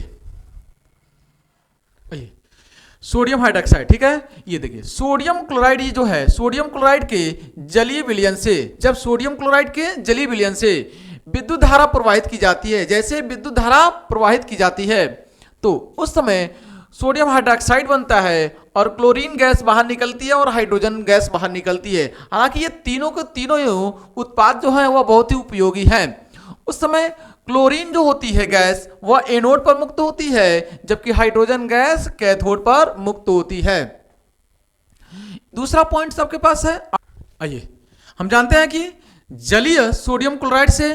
सोडियम हाइड्रोक्साइड, ठीक है, ये देखिए सोडियम क्लोराइड, ये जो है सोडियम क्लोराइड के जलीय विलयन से, जब सोडियम क्लोराइड के जलीय विलयन से विद्युत धारा प्रवाहित की जाती है, जैसे विद्युत धारा प्रवाहित की जाती है तो उस समय सोडियम हाइड्रोक्साइड बनता है और क्लोरीन गैस बाहर निकलती है और हाइड्रोजन गैस बाहर निकलती है। हालांकि ये तीनों के तीनों उत्पाद जो हैं वह बहुत ही उपयोगी हैं। उस समय क्लोरीन जो होती है गैस वह एनोड पर मुक्त होती है, जबकि हाइड्रोजन गैस कैथोड पर मुक्त होती है। दूसरा पॉइंट सबके पास है, आइए हम जानते हैं कि जलीय सोडियम क्लोराइड से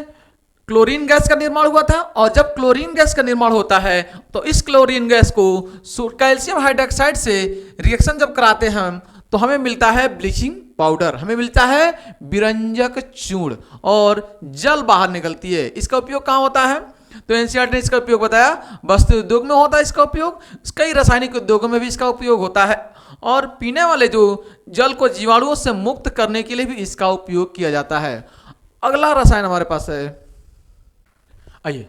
क्लोरीन गैस का निर्माण हुआ था, और जब क्लोरीन गैस का निर्माण होता है तो इस क्लोरीन गैस को कैल्शियम हाइड्रोक्साइड से रिएक्शन जब कराते हैं हम तो हमें मिलता है ब्लीचिंग पाउडर, हमें मिलता है विरंजक चूर्ण और जल बाहर निकलती है। इसका उपयोग कहाँ होता है, तो एनसीईआरटी ने इसका उपयोग बताया, वस्त्र उद्योग में होता है इसका उपयोग, कई रासायनिक उद्योगों में भी इसका उपयोग होता है, और पीने वाले जो जल को जीवाणुओं से मुक्त करने के लिए भी इसका उपयोग किया जाता है। अगला रसायन हमारे पास है, आइए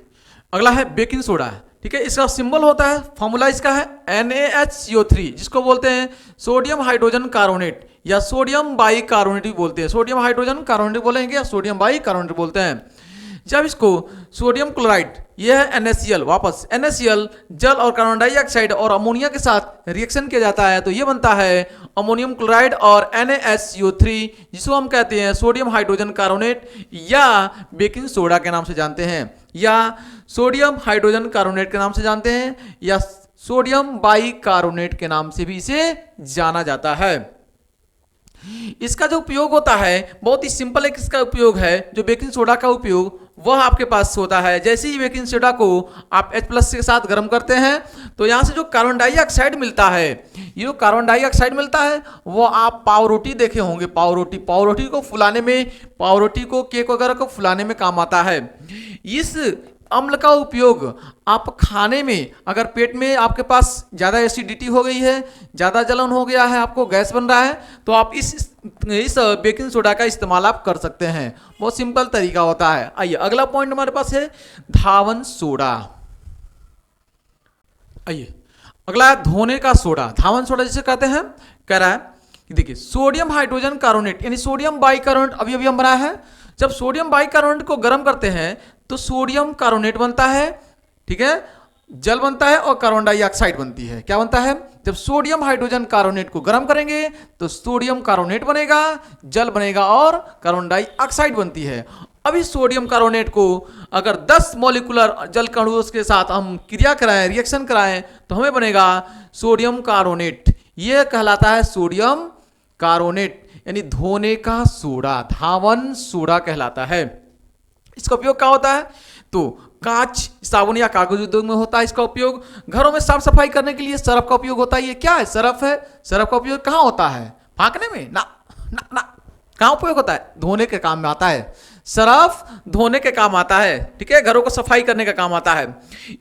अगला है बेकिंग सोडा, ठीक है। इसका सिंबल होता है, फॉर्मूला इसका है NaHCO3, जिसको बोलते हैं सोडियम हाइड्रोजन कार्बोनेट या सोडियम बाई कार्बोनेट भी बोलते हैं, सोडियम हाइड्रोजन कार्बोनेट बोलेंगे या सोडियम बाई कार्बोनेट बोलते हैं। जब इसको सोडियम क्लोराइड, यह है NaCl, वापस NaCl जल और कार्बन डाइऑक्साइड और अमोनिया के साथ रिएक्शन किया जाता है तो यह बनता है अमोनियम क्लोराइड और NaHCO3, जिसको हम कहते हैं सोडियम हाइड्रोजन कार्बोनेट या बेकिंग सोडा के नाम से जानते हैं, या सोडियम हाइड्रोजन कार्बोनेट के नाम से जानते हैं, या सोडियम बाई कार्बोनेट के नाम से भी इसे जाना जाता है। इसका जो उपयोग होता है बहुत ही सिंपल है, किसका उपयोग है, जो बेकिंग सोडा का उपयोग वह आपके पास होता है। जैसे ही बेकिंग सोडा को आप H+ के साथ गर्म करते हैं तो यहाँ से जो कार्बन डाइऑक्साइड मिलता है, ये जो कार्बन डाइऑक्साइड मिलता है वो आप पाव रोटी देखे होंगे, पाव रोटी को फुलाने में, पाव रोटी को, केक वगैरह को फुलाने में काम आता है। इस अम्ल का उपयोग आप खाने में, अगर पेट में आपके पास ज़्यादा एसिडिटी हो गई है, ज़्यादा जलन हो गया है, आपको गैस बन रहा है, तो आप इस बेकिंग सोडा का इस्तेमाल आप कर सकते हैं। बहुत सिंपल तरीका होता है। आइए अगला पॉइंट हमारे पास है धावन सोडा। आइए अगला है धोने का सोडा। धावन सोडा जिसे कहते हैं, कह रहा है कि देखिए सोडियम हाइड्रोजन कार्बोनेट यानी सोडियम बाइकार्बोनेट अभी अभी हम बनाया है। जब सोडियम बाइकार्बोनेट को गर्म करते हैं तो सोडियम कार्बोनेट बनता है, ठीक है, जल बनता है और कार्बन डाइऑक्साइड बनती है। क्या बनता है? जब सोडियम हाइड्रोजन कार्बोनेट को गर्म करेंगे तो सोडियम कार्बोनेट बनेगा, जल बनेगा और कार्बन डाइऑक्साइड बनती है। अभी सोडियम कार्बोनेट को अगर 10 मॉलिक्यूलर जल के अणुओं के साथ हम क्रिया कराएं, रिएक्शन कराएं, तो हमें बनेगा सोडियम कार्बोनेट। यह कहलाता है सोडियम कार्बोनेट यानी धोने का सोडा, धावन सोडा कहलाता है। इसका उपयोग क्या होता है? तो कांच, साबुन या कागज उद्योग में होता है इसका उपयोग। घरों में साफ सफाई करने के लिए सर्फ का उपयोग होता है। ये क्या है? सर्फ है। सर्फ का उपयोग कहाँ होता है? फाँकने में? ना ना ना, कहाँ उपयोग होता है? धोने के काम में आता है। सर्फ धोने के काम आता है, ठीक है, घरों को सफाई करने का काम आता है।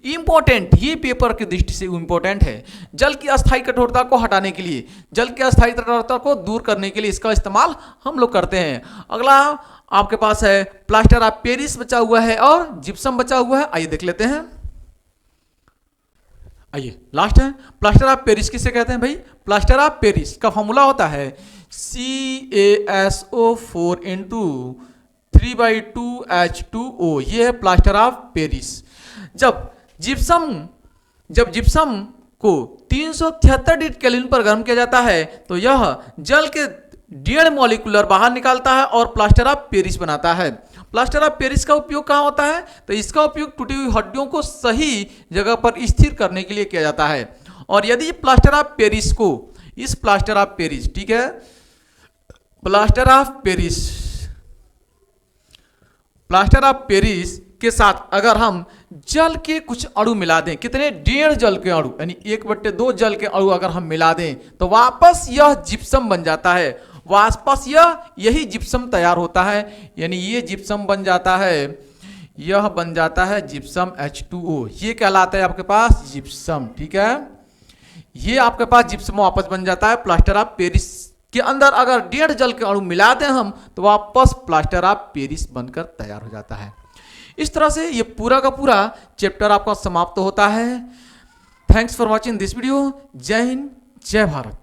इंपॉर्टेंट, ये पेपर की दृष्टि से इंपॉर्टेंट है। जल की अस्थायी कठोरता को हटाने के लिए, जल की अस्थायी कठोरता को दूर करने के लिए इसका इस्तेमाल हम लोग करते हैं। अगला आपके पास है प्लास्टर ऑफ पेरिस बचा हुआ है और जिप्सम बचा हुआ है। आइए देख लेते हैं। आइए लास्ट है प्लास्टर ऑफ पेरिस। किसे कहते हैं भाई? प्लास्टर ऑफ पेरिस का फॉर्मूला होता है CaSO4 × 3/2H2O। ये है प्लास्टर ऑफ पेरिस। जब जिप्सम को 373 डिग्री केल्विन पर गर्म किया जाता है तो यह जल के 1.5 मॉलिक्यूलर बाहर निकालता है और प्लास्टर ऑफ पेरिस बनाता है। प्लास्टर ऑफ पेरिस का उपयोग कहाँ होता है? तो इसका उपयोग टूटी हुई हड्डियों को सही जगह पर स्थिर करने के लिए किया जाता है। और यदि प्लास्टर ऑफ पेरिस को, इस प्लास्टर ऑफ पेरिस, ठीक है, प्लास्टर ऑफ पेरिस के साथ अगर हम जल के कुछ अणु मिला दें, कितने? 1.5 जल के अणु यानी 1/2 जल के अणु अगर हम मिला दें तो वापस यह जिप्सम बन जाता है। वापस यही जिप्सम तैयार होता है, यानी ये जिप्सम बन जाता है, यह बन जाता है जिप्सम H2O। ये कहलाता है आपके पास जिप्सम, ठीक है। ये आपके पास जिप्सम वापस बन जाता है। प्लास्टर ऑफ पेरिस के अंदर अगर 1.5 जल के अणु मिला दें हम तो वापस प्लास्टर ऑफ पेरिस बनकर तैयार हो जाता है। इस तरह से ये पूरा का पूरा चैप्टर आपका समाप्त होता है। Thanks for watching this video. जय हिंद, जय भारत।